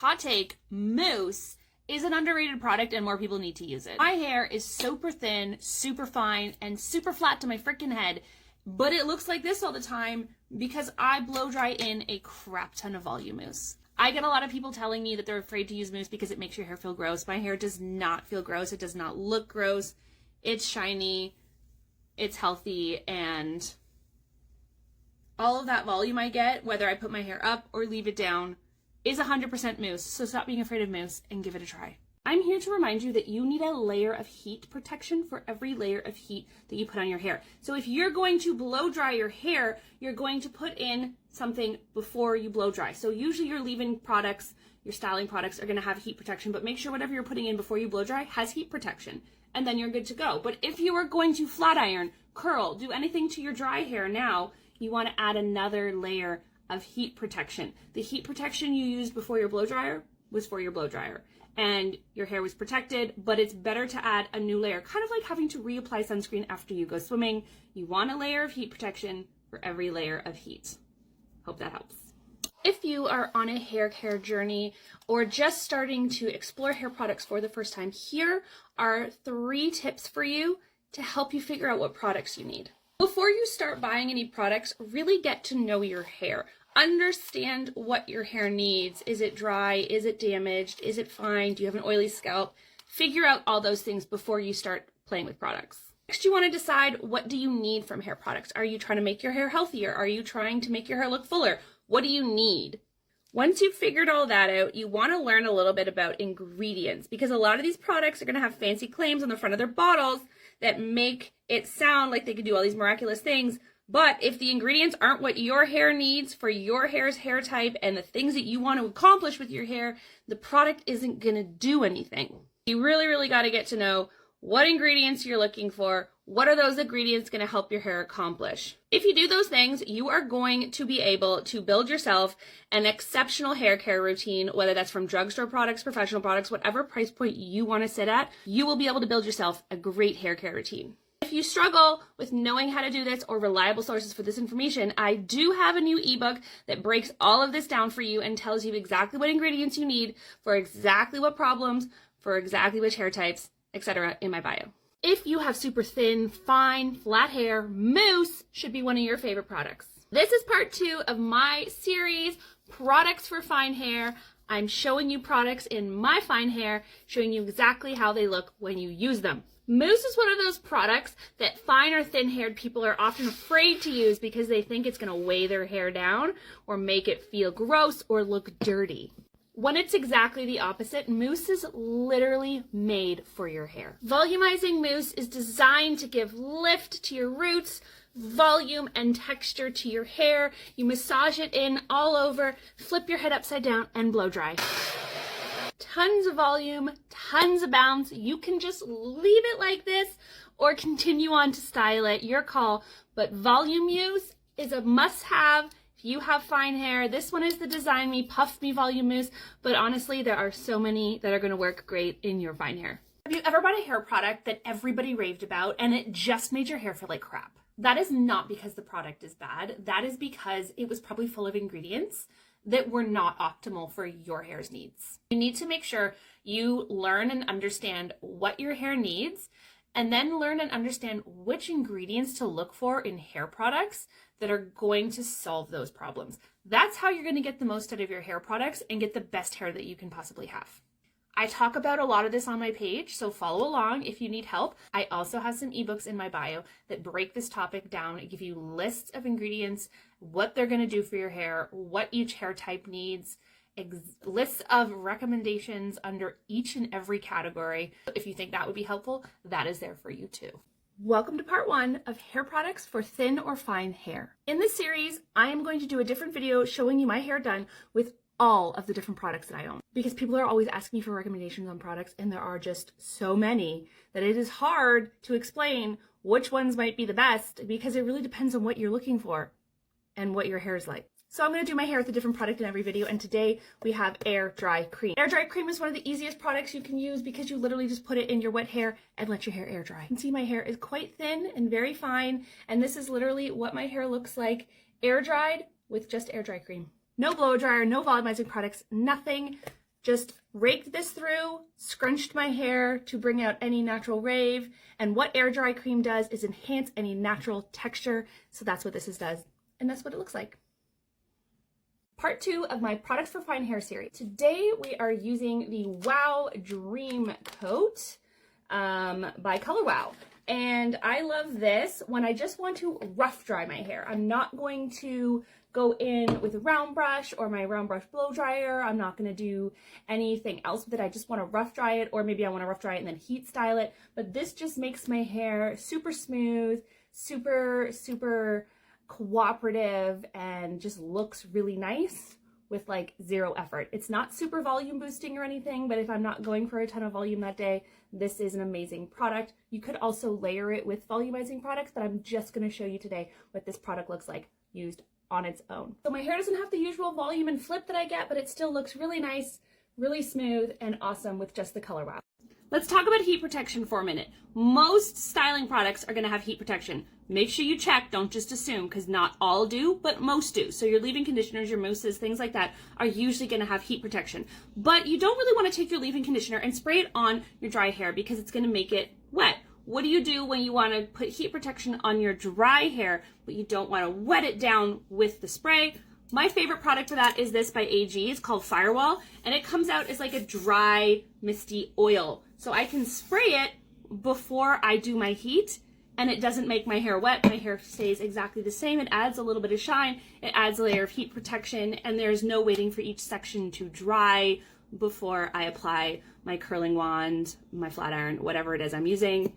Hot take, mousse is an underrated product and more people need to use it. My hair is super thin, super fine, and super flat to my freaking head, but it looks like this all the time because I blow dry in a crap ton of Volumizing. I get a lot of people telling me that they're afraid to use mousse because it makes your hair feel gross. My hair does not feel gross. It does not look gross. It's shiny, it's healthy, and all of that volume I get, whether I put my hair up or leave it down, is 100% mousse. So stop being afraid of mousse and give it a try. I'm here to remind you that you need a layer of heat protection for every layer of heat that you put on your hair. So if you're going to blow dry your hair, you're going to put in something before you blow dry. So usually your leave-in products, your styling products are going to have heat protection, but make sure whatever you're putting in before you blow dry has heat protection, and then you're good to go. But if you are going to flat iron, curl, do anything to your dry hair now, you want to add another layer of heat protection. The heat protection you used before your blow dryer was for your blow dryer, and your hair was protected, but it's better to add a new layer, kind of like having to reapply sunscreen after you go swimming. You want a layer of heat protection for every layer of heat. Hope that helps. If you are on a hair care journey or just starting to explore hair products for the first time, here are 3 tips for you to help you figure out what products you need. Before you start buying any products, really get to know your hair. Understand what your hair needs. Is it dry? Is it damaged? Is it fine? Do you have an oily scalp? Figure out all those things before you start playing with products. Next, you want to decide, what do you need from hair products? Are you trying to make your hair healthier? Are you trying to make your hair look fuller? What do you need? Once you've figured all that out, you want to learn a little bit about ingredients, because a lot of these products are going to have fancy claims on the front of their bottles that make it sound like they could do all these miraculous things. But if the ingredients aren't what your hair needs for your hair's hair type and the things that you want to accomplish with your hair, the product isn't going to do anything. You really got to get to know what ingredients you're looking for. What are those ingredients going to help your hair accomplish? If you do those things, you are going to be able to build yourself an exceptional hair care routine, whether that's from drugstore products, professional products, whatever price point you want to sit at, you will be able to build yourself a great hair care routine. If you struggle with knowing how to do this or reliable sources for this information, I do have a new ebook that breaks all of this down for you and tells you exactly what ingredients you need for exactly what problems, for exactly which hair types, etc. in my bio. If you have super thin, fine, flat hair, mousse should be one of your favorite products. This is part 2 of my series, Products for Fine Hair. I'm showing you products in my fine hair, showing you exactly how they look when you use them. Mousse is one of those products that fine or thin-haired people are often afraid to use because they think it's going to weigh their hair down or make it feel gross or look dirty. When it's exactly the opposite, mousse is literally made for your hair. Volumizing mousse is designed to give lift to your roots, volume and texture to your hair. You massage it in all over, flip your head upside down, and blow dry. Tons of volume, tons of bounce. You can just leave it like this or continue on to style it, your call. But volume mousse is a must-have. If you have fine hair, this one is the Design Me, Puff Me Volume Mousse, but honestly, there are so many that are going to work great in your fine hair. Have you ever bought a hair product that everybody raved about and it just made your hair feel like crap? That is not because the product is bad. That is because it was probably full of ingredients that were not optimal for your hair's needs. You need to make sure you learn and understand what your hair needs, and then learn and understand which ingredients to look for in hair products that are going to solve those problems. That's how you're going to get the most out of your hair products and get the best hair that you can possibly have. I talk about a lot of this on my page, so follow along if you need help. I also have some ebooks in my bio that break this topic down and give you lists of ingredients, what they're going to do for your hair, what each hair type needs, lists of recommendations under each and every category. If you think that would be helpful, that is there for you too. Welcome to part 1 of hair products for thin or fine hair. In this series, I am going to do a different video showing you my hair done with all of the different products that I own, because people are always asking me for recommendations on products, and there are just so many that it is hard to explain which ones might be the best, because it really depends on what you're looking for and what your hair is like. So I'm going to do my hair with a different product in every video, and today we have Air Dry Cream. Air Dry Cream is one of the easiest products you can use because you literally just put it in your wet hair and let your hair air dry. You can see my hair is quite thin and very fine, and this is literally what my hair looks like air dried with just Air Dry Cream. No blow dryer, no volumizing products, nothing just raked this through, scrunched my hair to bring out any natural wave, and what air dry cream does is enhance any natural texture. So that's what this does, and that's what it looks like. Part 2 of my products for fine hair series. Today we are using the Wow Dream Coat by ColorWow. And I love this when I just want to rough dry my hair. I'm not going to go in with a round brush or my round brush blow dryer. I'm not going to do anything else with it. I just want to rough dry it, or maybe I want to rough dry it and then heat style it. But this just makes my hair super smooth, super cooperative, and just looks really nice with like zero effort. It's not super volume boosting or anything, but if I'm not going for a ton of volume that day, this is an amazing product. You could also layer it with volumizing products, but I'm just going to show you today what this product looks like used on its own. So my hair doesn't have the usual volume and flip that I get, but it still looks really nice, really smooth, and awesome with just the ColorWow. Let's talk about heat protection for a minute. Most styling products are going to have heat protection. Make sure you check, don't just assume, because not all do, but most do. So your leave-in conditioners, your mousses, things like that are usually going to have heat protection. But you don't really want to take your leave-in conditioner and spray it on your dry hair because it's going to make it wet. What do you do when you want to put heat protection on your dry hair, but you don't want to wet it down with the spray? My favorite product for that is this by AG. It's called Firewall, and it comes out as like a dry, misty oil. So I can spray it before I do my heat, and it doesn't make my hair wet. My hair stays exactly the same. It adds a little bit of shine. It adds a layer of heat protection, and there's no waiting for each section to dry before I apply my curling wand, my flat iron, whatever it is I'm using.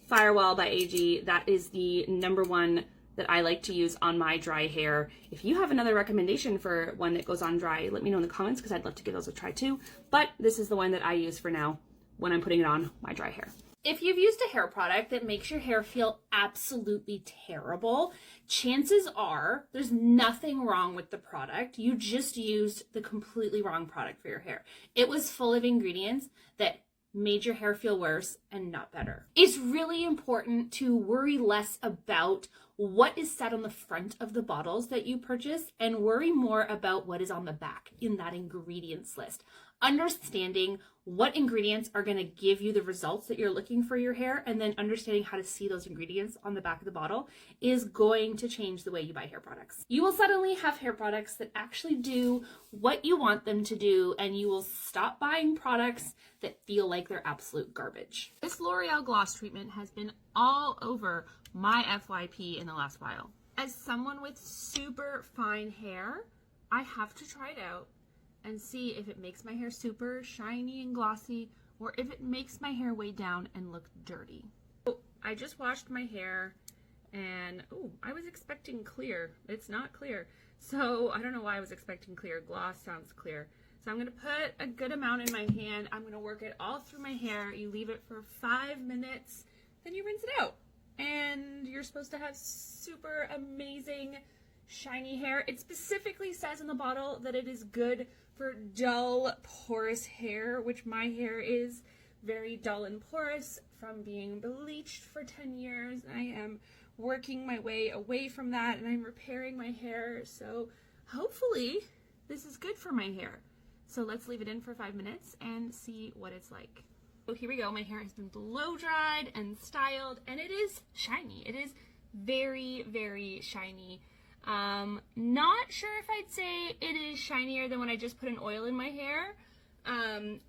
Firewall by AG, that is the #1 that I like to use on my dry hair. If you have another recommendation for one that goes on dry, let me know in the comments because I'd love to give those a try too. But this is the one that I use for now when I'm putting it on my dry hair. If you've used a hair product that makes your hair feel absolutely terrible, chances are there's nothing wrong with the product. You just used the completely wrong product for your hair. It was full of ingredients that made your hair feel worse and not better. It's really important to worry less about what is said on the front of the bottles that you purchase and worry more about what is on the back in that ingredients list. Understanding what ingredients are going to give you the results that you're looking for your hair, and then understanding how to see those ingredients on the back of the bottle is going to change the way you buy hair products. You will suddenly have hair products that actually do what you want them to do, and you will stop buying products that feel like they're absolute garbage. This L'Oreal gloss treatment has been all over my FYP in the last while. As someone with super fine hair, I have to try it out and see if it makes my hair super shiny and glossy, or if it makes my hair weigh down and look dirty. So I just washed my hair, and I was expecting clear. It's not clear. So I don't know why I was expecting clear. Gloss sounds clear. So I'm gonna put a good amount in my hand. I'm gonna work it all through my hair. You leave it for 5 minutes, then you rinse it out. And you're supposed to have super amazing shiny hair. It specifically says in the bottle that it is good for dull, porous hair, which my hair is very dull and porous from being bleached for 10 years. I am working my way away from that, and I'm repairing my hair, so hopefully this is good for my hair. So let's leave it in for 5 minutes and see what it's like. So here we go. My hair has been blow dried and styled, and it is shiny. It is very shiny. Not sure if I'd say it is shinier than when I just put an oil in my hair.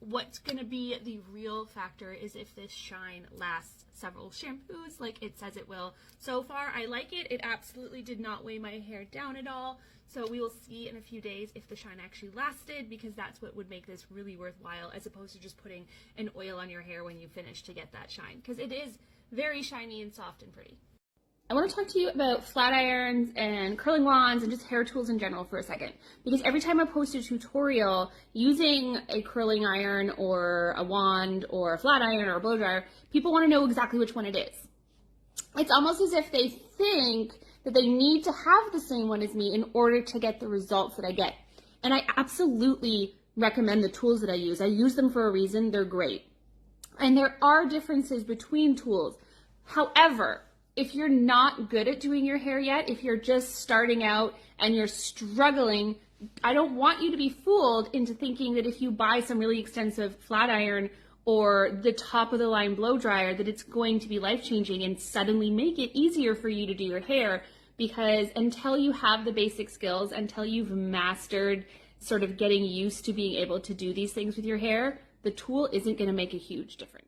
What's gonna be the real factor is if this shine lasts several shampoos like it says it will. So far I like it. It absolutely did not weigh my hair down at all. So we will see in a few days if the shine actually lasted, because that's what would make this really worthwhile, as opposed to just putting an oil on your hair when you finish to get that shine, because it is very shiny and soft and pretty. I want to talk to you about flat irons and curling wands and just hair tools in general for a second, because every time I post a tutorial using a curling iron or a wand or a flat iron or a blow dryer, people want to know exactly which one it is. It's almost as if they think that they need to have the same one as me in order to get the results that I get. And I absolutely recommend the tools that I use. I use them for a reason. They're great. And there are differences between tools. However, if you're not good at doing your hair yet, if you're just starting out and you're struggling I don't want you to be fooled into thinking that if you buy some really expensive flat iron or the top of the line blow dryer that it's going to be life-changing and suddenly make it easier for you to do your hair, because until you have the basic skills, until you've mastered sort of getting used to being able to do these things with your hair, the tool isn't going to make a huge difference.